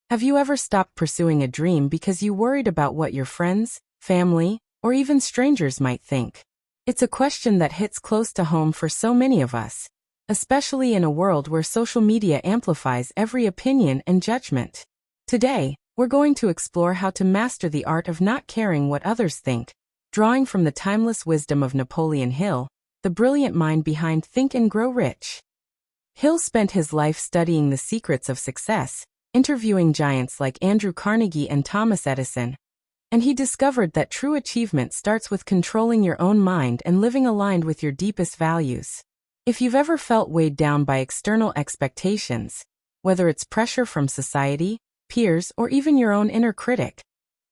Have you ever stopped pursuing a dream because you worried about what your friends, family, or even strangers might think? It's a question that hits close to home for so many of us, especially in a world where social media amplifies every opinion and judgment. Today, we're going to explore how to master the art of not caring what others think, drawing from the timeless wisdom of Napoleon Hill, the brilliant mind behind Think and Grow Rich. Hill spent his life studying the secrets of success, interviewing giants like Andrew Carnegie and Thomas Edison, and he discovered that true achievement starts with controlling your own mind and living aligned with your deepest values. If you've ever felt weighed down by external expectations, whether it's pressure from society, peers, or even your own inner critic,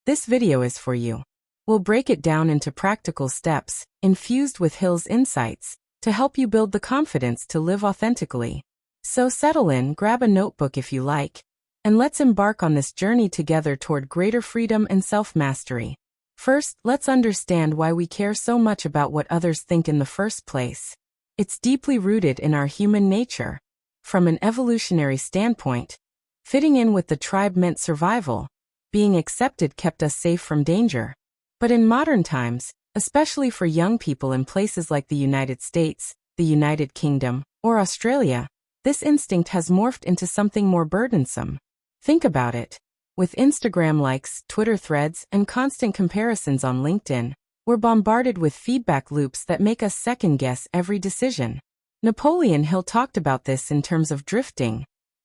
this video is for you. We'll break it down into practical steps, infused with Hill's insights, to help you build the confidence to live authentically. So settle in, grab a notebook if you like, and let's embark on this journey together toward greater freedom and self-mastery. First, let's understand why we care so much about what others think in the first place. It's deeply rooted in our human nature. From an evolutionary standpoint, fitting in with the tribe meant survival. Being accepted kept us safe from danger. But in modern times, especially for young people in places like the United States, the United Kingdom, or Australia, this instinct has morphed into something more burdensome. Think about it. With Instagram likes, Twitter threads, and constant comparisons on LinkedIn, we're bombarded with feedback loops that make us second-guess every decision. Napoleon Hill talked about this in terms of drifting,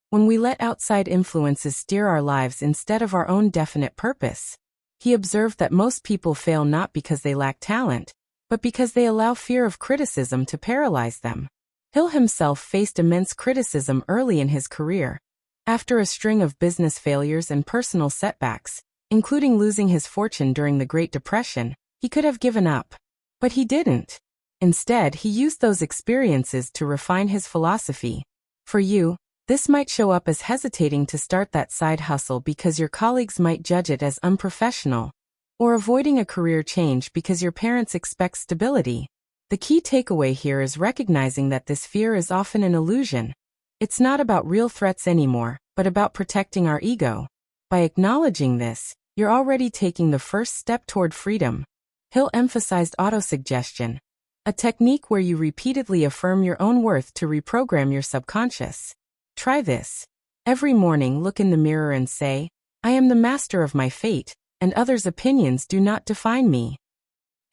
when we let outside influences steer our lives instead of our own definite purpose. He observed that most people fail not because they lack talent, but because they allow fear of criticism to paralyze them. Hill himself faced immense criticism early in his career. After a string of business failures and personal setbacks, including losing his fortune during the Great Depression, he could have given up. But he didn't. Instead, he used those experiences to refine his philosophy. For you, this might show up as hesitating to start that side hustle because your colleagues might judge it as unprofessional, or avoiding a career change because your parents expect stability. The key takeaway here is recognizing that this fear is often an illusion. It's not about real threats anymore, but about protecting our ego. By acknowledging this, you're already taking the first step toward freedom. Hill emphasized autosuggestion, a technique where you repeatedly affirm your own worth to reprogram your subconscious. Try this. Every morning, look in the mirror and say, "I am the master of my fate, and others' opinions do not define me."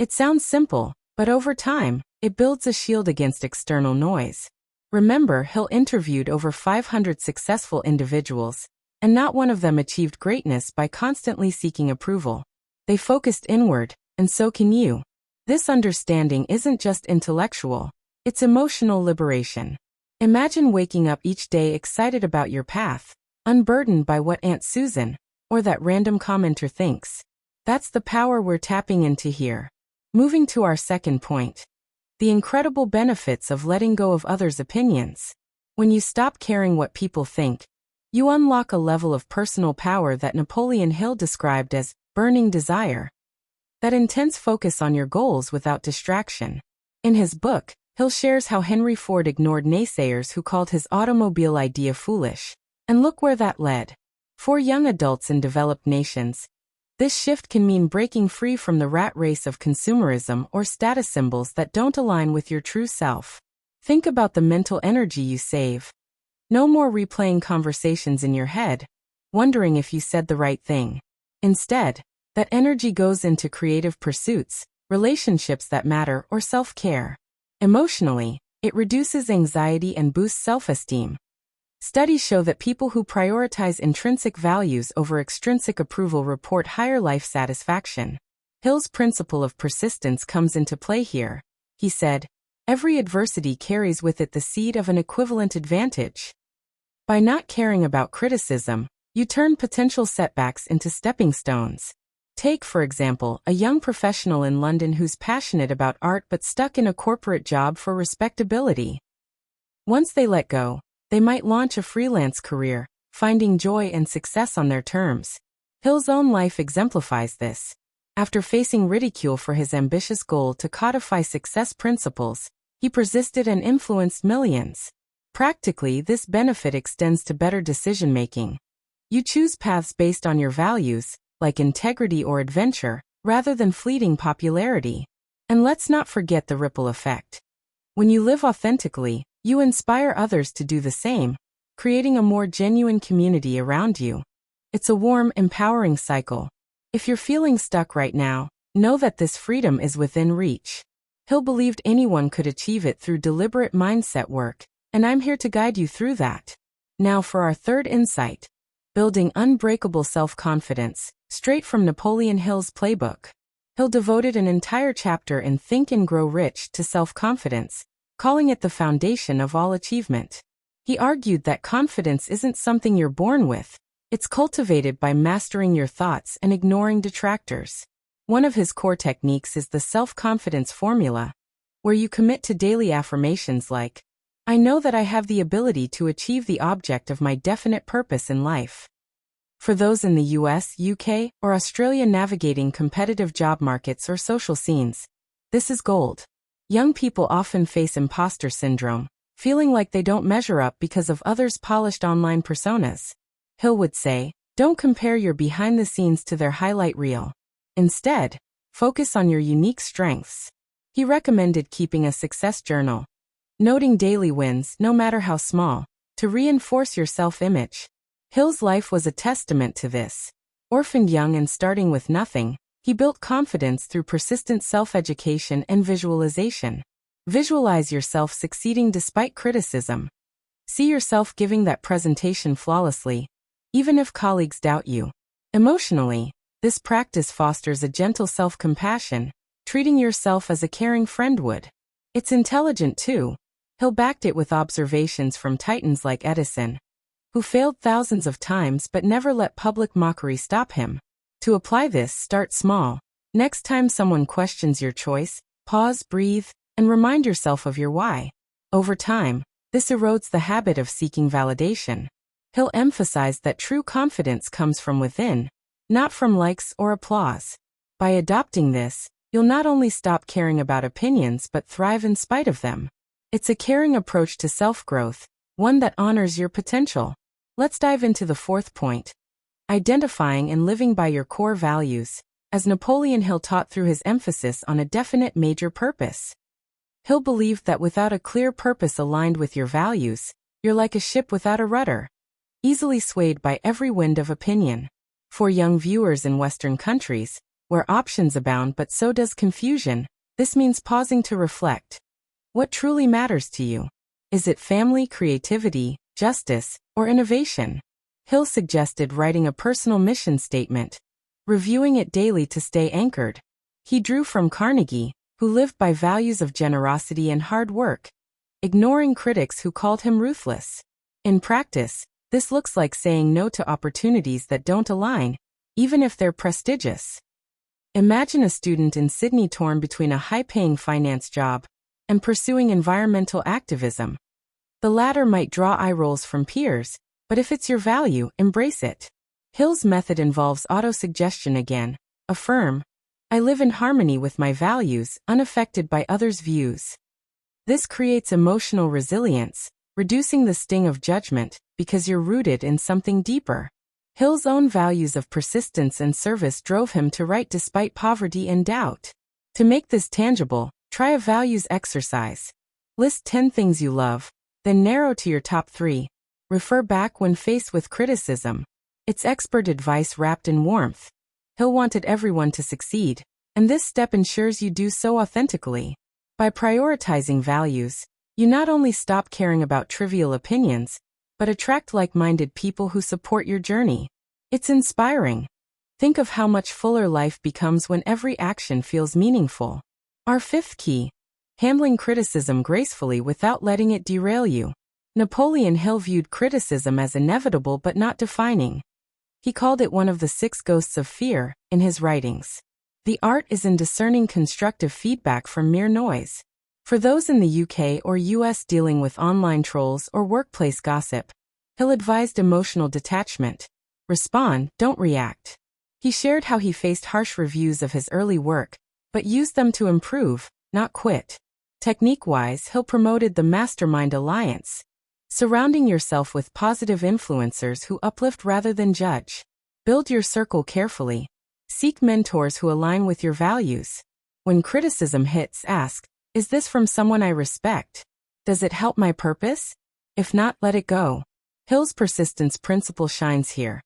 It sounds simple, but over time, it builds a shield against external noise. Remember, Hill interviewed over 500 successful individuals, and not one of them achieved greatness by constantly seeking approval. They focused inward, and so can you. This understanding isn't just intellectual, it's emotional liberation. Imagine waking up each day excited about your path, unburdened by what Aunt Susan, or that random commenter thinks. That's the power we're tapping into here. Moving to our second point. The incredible benefits of letting go of others' opinions. When you stop caring what people think, you unlock a level of personal power that Napoleon Hill described as burning desire. That intense focus on your goals without distraction. In his book, Hill shares how Henry Ford ignored naysayers who called his automobile idea foolish. And look where that led. For young adults in developed nations, this shift can mean breaking free from the rat race of consumerism or status symbols that don't align with your true self. Think about the mental energy you save. No more replaying conversations in your head, wondering if you said the right thing. Instead, that energy goes into creative pursuits, relationships that matter, or self-care. Emotionally, it reduces anxiety and boosts self-esteem. Studies show that people who prioritize intrinsic values over extrinsic approval report higher life satisfaction. Hill's principle of persistence comes into play here. He said, "Every adversity carries with it the seed of an equivalent advantage." By not caring about criticism, you turn potential setbacks into stepping stones. Take, for example, a young professional in London who's passionate about art but stuck in a corporate job for respectability. Once they let go, they might launch a freelance career, finding joy and success on their terms. Hill's own life exemplifies this. After facing ridicule for his ambitious goal to codify success principles, he persisted and influenced millions. Practically, this benefit extends to better decision-making. You choose paths based on your values, like integrity or adventure, rather than fleeting popularity. And let's not forget the ripple effect. When you live authentically, you inspire others to do the same, creating a more genuine community around you. It's a warm, empowering cycle. If you're feeling stuck right now, know that this freedom is within reach. Hill believed anyone could achieve it through deliberate mindset work, and I'm here to guide you through that. Now for our third insight. Building unbreakable self-confidence, straight from Napoleon Hill's playbook. Hill devoted an entire chapter in Think and Grow Rich to self-confidence, calling it the foundation of all achievement. He argued that confidence isn't something you're born with. It's cultivated by mastering your thoughts and ignoring detractors. One of his core techniques is the self-confidence formula, where you commit to daily affirmations like, I know that I have the ability to achieve the object of my definite purpose in life. For those in the US, UK, or Australia navigating competitive job markets or social scenes, this is gold. Young people often face imposter syndrome, feeling like they don't measure up because of others' polished online personas. Hill would say, don't compare your behind the scenes to their highlight reel. Instead, focus on your unique strengths. He recommended keeping a success journal, noting daily wins, no matter how small, to reinforce your self-image. Hill's life was a testament to this. Orphaned young and starting with nothing, he built confidence through persistent self-education and visualization. Visualize yourself succeeding despite criticism. See yourself giving that presentation flawlessly, even if colleagues doubt you. Emotionally, this practice fosters a gentle self-compassion, treating yourself as a caring friend would. It's intelligent too. Hill backed it with observations from titans like Edison, who failed thousands of times but never let public mockery stop him. To apply this, start small. Next time someone questions your choice, pause, breathe, and remind yourself of your why. Over time, this erodes the habit of seeking validation. Hill emphasized that true confidence comes from within, not from likes or applause. By adopting this, you'll not only stop caring about opinions but thrive in spite of them. It's a caring approach to self-growth, one that honors your potential. Let's dive into the fourth point. Identifying and living by your core values, as Napoleon Hill taught through his emphasis on a definite major purpose. Hill believed that without a clear purpose aligned with your values, you're like a ship without a rudder, easily swayed by every wind of opinion. For young viewers in Western countries, where options abound but so does confusion, this means pausing to reflect. What truly matters to you? Is it family, creativity, justice, or innovation? Hill suggested writing a personal mission statement, reviewing it daily to stay anchored. He drew from Carnegie, who lived by values of generosity and hard work, ignoring critics who called him ruthless. In practice, this looks like saying no to opportunities that don't align, even if they're prestigious. Imagine a student in Sydney torn between a high-paying finance job and pursuing environmental activism. The latter might draw eye rolls from peers, but if it's your value, embrace it. Hill's method involves autosuggestion again. Affirm, I live in harmony with my values, unaffected by others' views. This creates emotional resilience, reducing the sting of judgment, because you're rooted in something deeper. Hill's own values of persistence and service drove him to write despite poverty and doubt. To make this tangible, try a values exercise. List 10 things you love, then narrow to your top 3. Refer back when faced with criticism. It's expert advice wrapped in warmth. Hill wanted everyone to succeed, and this step ensures you do so authentically. By prioritizing values, you not only stop caring about trivial opinions, but attract like-minded people who support your journey. It's inspiring. Think of how much fuller life becomes when every action feels meaningful. Our fifth key: handling criticism gracefully without letting it derail you. Napoleon Hill viewed criticism as inevitable but not defining. He called it one of the 6 ghosts of fear in his writings. The art is in discerning constructive feedback from mere noise. For those in the UK or US dealing with online trolls or workplace gossip, Hill advised emotional detachment. Respond, don't react. He shared how he faced harsh reviews of his early work, but used them to improve, not quit. Technique-wise, Hill promoted the Mastermind Alliance, Surrounding yourself with positive influencers who uplift rather than judge. Build your circle carefully. Seek mentors who align with your values. When criticism hits, ask, is this from someone I respect? Does it help my purpose? If not, let it go. Hill's persistence principle shines here.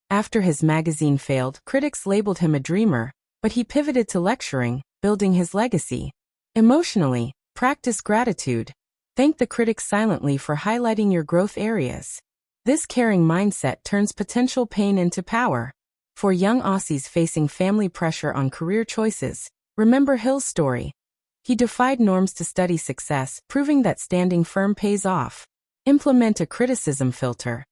After his magazine failed, critics labeled him a dreamer, but he pivoted to lecturing, building his legacy. Emotionally, practice gratitude. Thank the critics silently for highlighting your growth areas. This caring mindset turns potential pain into power. For young Aussies facing family pressure on career choices, remember Hill's story. He defied norms to study success, proving that standing firm pays off. Implement a criticism filter.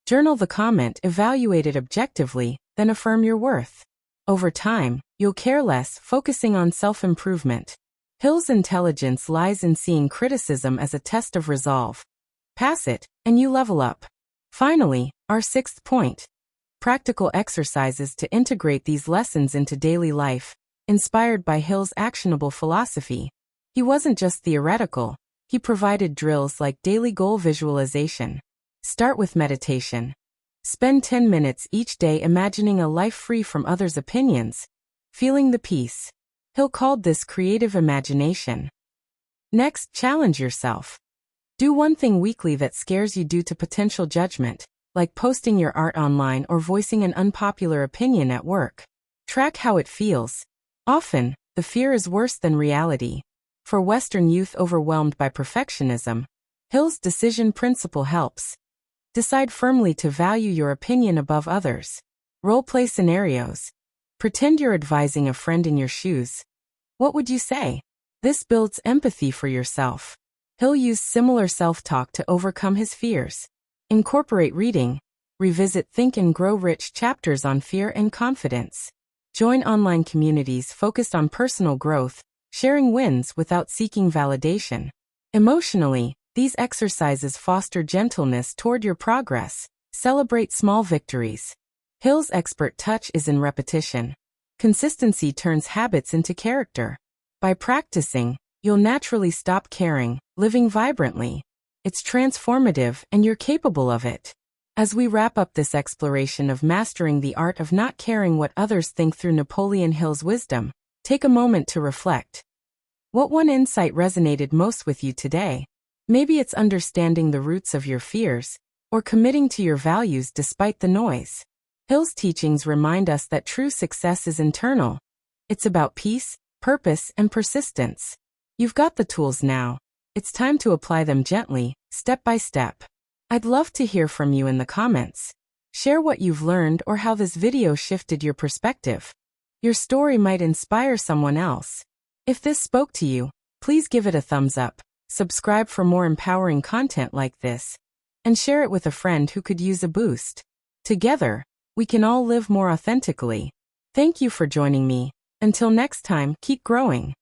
Journal the comment, evaluate it objectively, then affirm your worth. Over time, you'll care less, focusing on self-improvement. Hill's intelligence lies in seeing criticism as a test of resolve. Pass it, and you level up. Finally, our sixth point. Practical exercises to integrate these lessons into daily life, inspired by Hill's actionable philosophy. He wasn't just theoretical, he provided drills like daily goal visualization. Start with meditation. Spend 10 minutes each day imagining a life free from others' opinions, feeling the peace. Hill called this creative imagination. Next, challenge yourself. Do one thing weekly that scares you due to potential judgment, like posting your art online or voicing an unpopular opinion at work. Track how it feels. Often, the fear is worse than reality. For Western youth overwhelmed by perfectionism, Hill's decision principle helps. Decide firmly to value your opinion above others. Role-play scenarios. Pretend you're advising a friend in your shoes. What would you say? This builds empathy for yourself. Hill used similar self-talk to overcome his fears. Incorporate reading. Revisit Think and Grow Rich chapters on fear and confidence. Join online communities focused on personal growth, sharing wins without seeking validation. Emotionally, these exercises foster gentleness toward your progress. Celebrate small victories. Hill's expert touch is in repetition. Consistency turns habits into character. By practicing, you'll naturally stop caring, living vibrantly. It's transformative and you're capable of it. As we wrap up this exploration of mastering the art of not caring what others think through Napoleon Hill's wisdom, take a moment to reflect. What one insight resonated most with you today? Maybe it's understanding the roots of your fears, or committing to your values despite the noise. Hill's teachings remind us that true success is internal. It's about peace, purpose, and persistence. You've got the tools now. It's time to apply them gently, step by step. I'd love to hear from you in the comments. Share what you've learned or how this video shifted your perspective. Your story might inspire someone else. If this spoke to you, please give it a thumbs up, subscribe for more empowering content like this, and share it with a friend who could use a boost. Together, we can all live more authentically. Thank you for joining me. Until next time, keep growing.